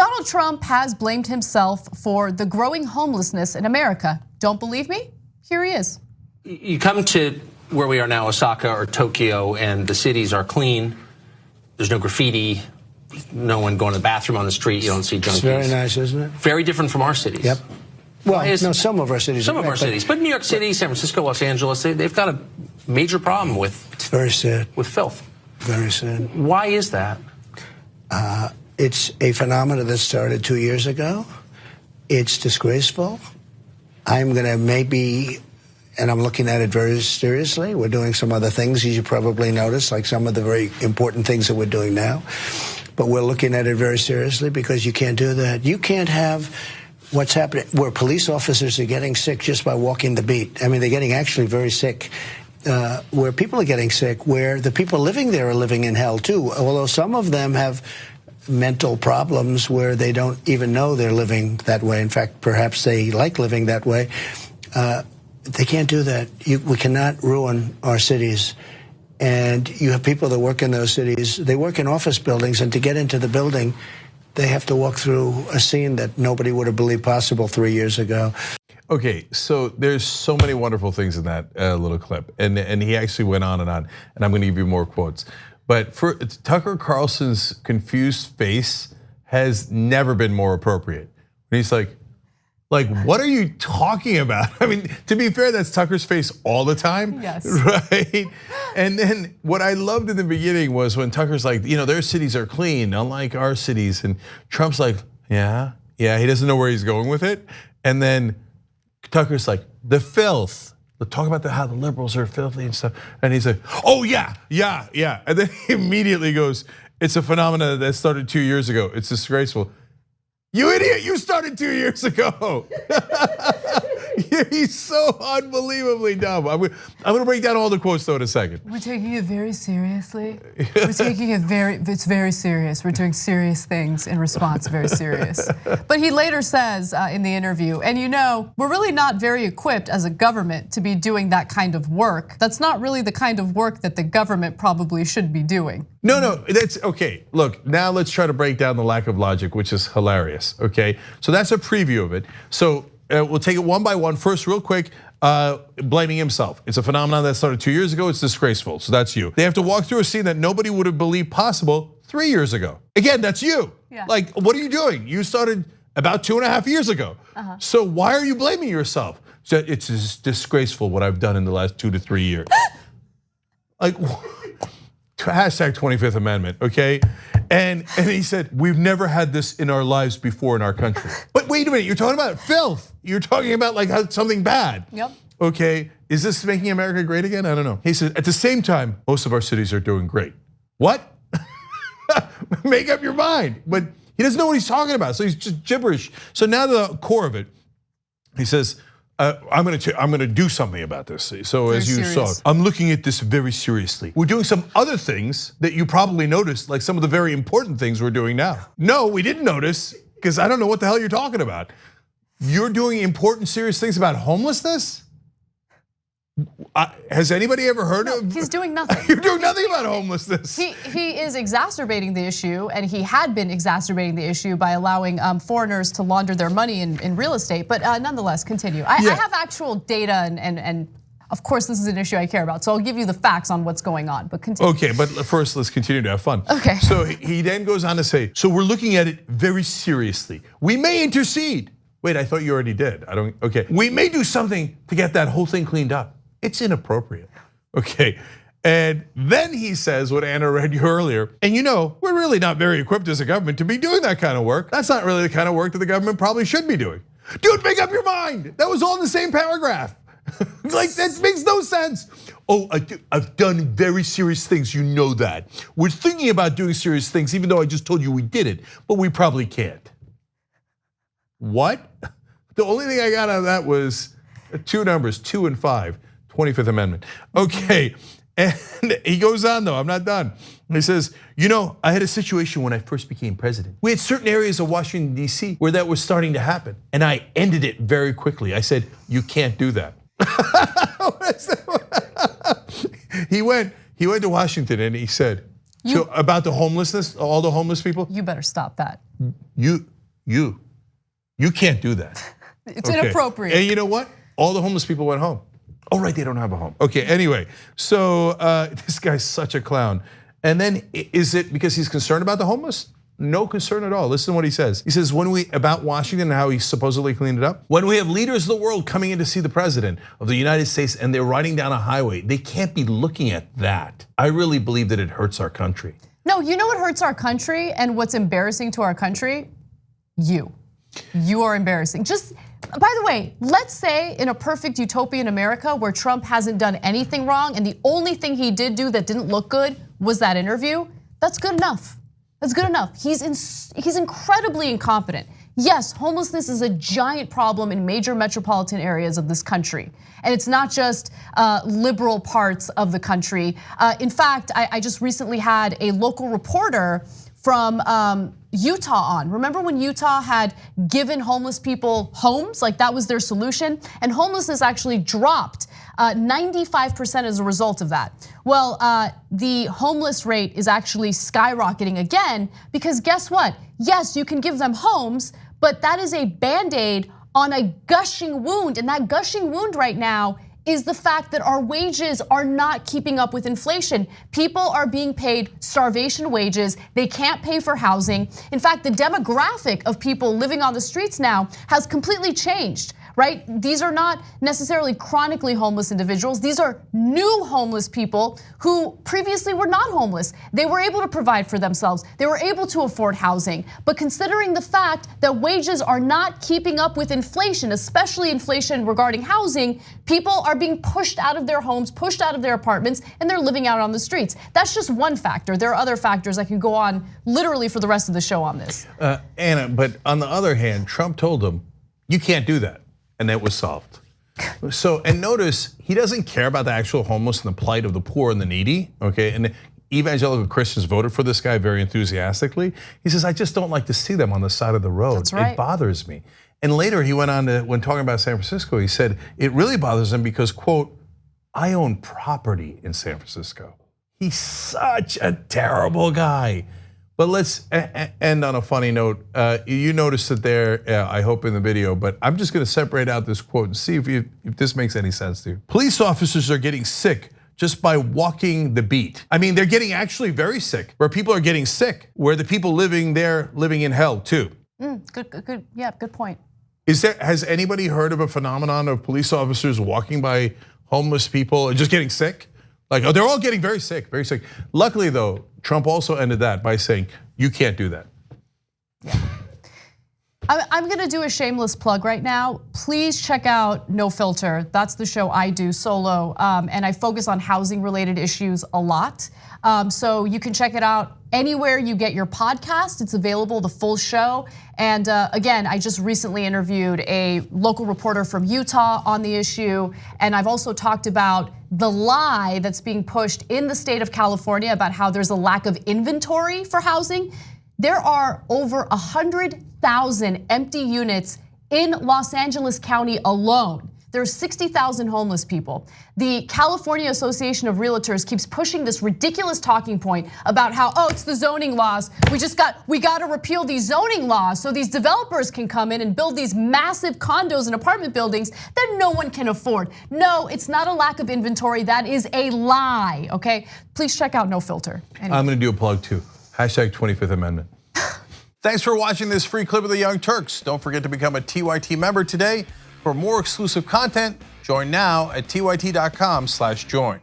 Donald Trump has blamed himself for the growing homelessness in America. Don't believe me? Here he is. You come to where we are now, Osaka or Tokyo, and the cities are clean. There's no graffiti, no one going to the bathroom on the street. You don't see junkies. It's very nice, isn't it? Very different from our cities. Yep. Well, no, some of our cities. Some of our cities, but New York City, San Francisco, Los Angeles, they've got a major problem with. It's very sad. With filth. Very sad. Why is that? It's a phenomenon that started 2 years ago. It's disgraceful. I'm going to maybe, and I'm looking at it very seriously. We're doing some other things, as you probably noticed, like some of the very important things that we're doing now. But we're looking at it very seriously because you can't do that. You can't have what's happening where police officers are getting sick just by walking the beat. I mean, they're getting actually very sick. Where people are getting sick, where the people living there are living in hell too, although some of them have mental problems where they don't even know they're living that way. In fact, perhaps they like living that way. They can't do that. We cannot ruin our cities. And you have people that work in those cities. They work in office buildings, and to get into the building, they have to walk through a scene that nobody would have believed possible 3 years ago. Okay, so there's so many wonderful things in that little clip, and he actually went on, and I'm going to give you more quotes. But for Tucker Carlson's confused face has never been more appropriate. And he's like, what are you talking about? I mean, to be fair, that's Tucker's face all the time, yes. Right? And then what I loved in the beginning was when Tucker's like, their cities are clean, unlike our cities, and Trump's like, yeah, he doesn't know where he's going with it, and then Tucker's like, the filth. Talk about how the liberals are filthy and stuff. And he's like, oh yeah. And then he immediately goes, it's a phenomenon that started 2 years ago. It's disgraceful. You idiot, you started 2 years ago. He's so unbelievably dumb. I'm gonna break down all the quotes though in a second. We're taking it very seriously. It's very serious. We're doing serious things in response, very serious. But he later says in the interview, and we're really not very equipped as a government to be doing that kind of work. That's not really the kind of work that the government probably should be doing. No, that's okay. Look, now let's try to break down the lack of logic, which is hilarious, okay? So that's a preview of it. So we'll take it one by one. First, real quick, blaming himself. It's a phenomenon that started 2 years ago. It's disgraceful, so that's you. They have to walk through a scene that nobody would have believed possible 3 years ago. Again, that's you. Yeah. Like, what are you doing? You started about 2.5 years ago. So why are you blaming yourself? So it's disgraceful what I've done in the last 2 to 3 years. Like, hashtag 25th Amendment, okay? And he said, we've never had this in our lives before in our country. But wait a minute, you're talking about filth. You're talking about like something bad. Yep. Okay, is this making America great again? I don't know. He said, at the same time, most of our cities are doing great. What? Make up your mind. But he doesn't know what he's talking about, so he's just gibberish. So now the core of it, he says, I'm gonna do something about this. So very as you serious. saw, I'm looking at this very seriously. We're doing some other things that you probably noticed, like some of the very important things we're doing now. No, we didn't notice, because I don't know what the hell you're talking about. You're doing important, serious things about homelessness? Has anybody ever heard of? He's doing nothing. You're doing nothing about homelessness. He is exacerbating the issue, and he had been exacerbating the issue by allowing foreigners to launder their money in real estate. But nonetheless, continue. I have actual data, and of course this is an issue I care about. So I'll give you the facts on what's going on. But continue. Okay, but first let's continue to have fun. Okay. So he then goes on to say, so we're looking at it very seriously. We may intercede. Wait, I thought you already did. Okay. We may do something to get that whole thing cleaned up. It's inappropriate, okay? And then he says what Anna read you earlier, and we're really not very equipped as a government to be doing that kind of work. That's not really the kind of work that the government probably should be doing. Dude, make up your mind. That was all in the same paragraph. Like, that makes no sense. Oh, I've done very serious things, you know that. We're thinking about doing serious things, even though I just told you we did it, but we probably can't. What? The only thing I got out of that was two numbers, 2 and 5. 25th Amendment. Okay, and he goes on though, I'm not done. He says, I had a situation when I first became president. We had certain areas of Washington, D.C. where that was starting to happen, and I ended it very quickly. I said, you can't do that. He went to Washington and he said, About the homelessness, all the homeless people? You better stop that. You can't do that. It's inappropriate. And you know what? All the homeless people went home. Oh, right, they don't have a home. Okay, anyway, so this guy's such a clown. And then is it because he's concerned about the homeless? No concern at all. Listen to what he says. He says, about Washington and how he supposedly cleaned it up. When we have leaders of the world coming in to see the president of the United States and they're riding down a highway, they can't be looking at that. I really believe that it hurts our country. No, you know what hurts our country and what's embarrassing to our country? You are embarrassing. Just, by the way, let's say in a perfect utopian America where Trump hasn't done anything wrong and the only thing he did do that didn't look good was that interview, that's good enough. That's good enough. He's incredibly incompetent. Yes, homelessness is a giant problem in major metropolitan areas of this country. And it's not just liberal parts of the country. In fact, I just recently had a local reporter from Utah on. Remember when Utah had given homeless people homes? Like that was their solution? And homelessness actually dropped 95% as a result of that. Well, the homeless rate is actually skyrocketing again because guess what? Yes, you can give them homes, but that is a Band-Aid on a gushing wound. And that gushing wound right now is the fact that our wages are not keeping up with inflation. People are being paid starvation wages. They can't pay for housing. In fact, the demographic of people living on the streets now has completely changed, right? These are not necessarily chronically homeless individuals. These are new homeless people who previously were not homeless. They were able to provide for themselves. They were able to afford housing. But considering the fact that wages are not keeping up with inflation, especially inflation regarding housing, people are being pushed out of their homes, pushed out of their apartments, and they're living out on the streets. That's just one factor. There are other factors. I can go on literally for the rest of the show on this. Anna, but on the other hand, Trump told them, you can't do that. And that was solved. So, and notice, he doesn't care about the actual homeless and the plight of the poor and the needy, okay? And evangelical Christians voted for this guy very enthusiastically. He says, I just don't like to see them on the side of the road. That's right. It bothers me. And later he went on to, when talking about San Francisco, he said, it really bothers him because, quote, I own property in San Francisco. He's such a terrible guy. But let's end on a funny note. You noticed it there, I hope in the video, but I'm just gonna separate out this quote and see if this makes any sense to you. Police officers are getting sick just by walking the beat. I mean, they're getting actually very sick, where people are getting sick, where the people living there living in hell too. Good, yeah, good point. Has anybody heard of a phenomenon of police officers walking by homeless people and just getting sick? Like, oh, they're all getting very sick, very sick. Luckily though, Trump also ended that by saying, you can't do that. Yeah. I'm gonna do a shameless plug right now. Please check out No Filter. That's the show I do solo, and I focus on housing related issues a lot. So you can check it out anywhere you get your podcast. It's available, the full show. And again, I just recently interviewed a local reporter from Utah on the issue. And I've also talked about the lie that's being pushed in the state of California about how there's a lack of inventory for housing. There are over 100,000 empty units in Los Angeles County alone. There's 60,000 homeless people. The California Association of Realtors keeps pushing this ridiculous talking point about how, oh, it's the zoning laws. We got to repeal these zoning laws so these developers can come in and build these massive condos and apartment buildings that no one can afford. No, it's not a lack of inventory. That is a lie, okay? Please check out No Filter. Anyway. I'm gonna do a plug too. Hashtag 25th Amendment. Thanks for watching this free clip of the Young Turks. Don't forget to become a TYT member today. For more exclusive content, join now at tyt.com/join.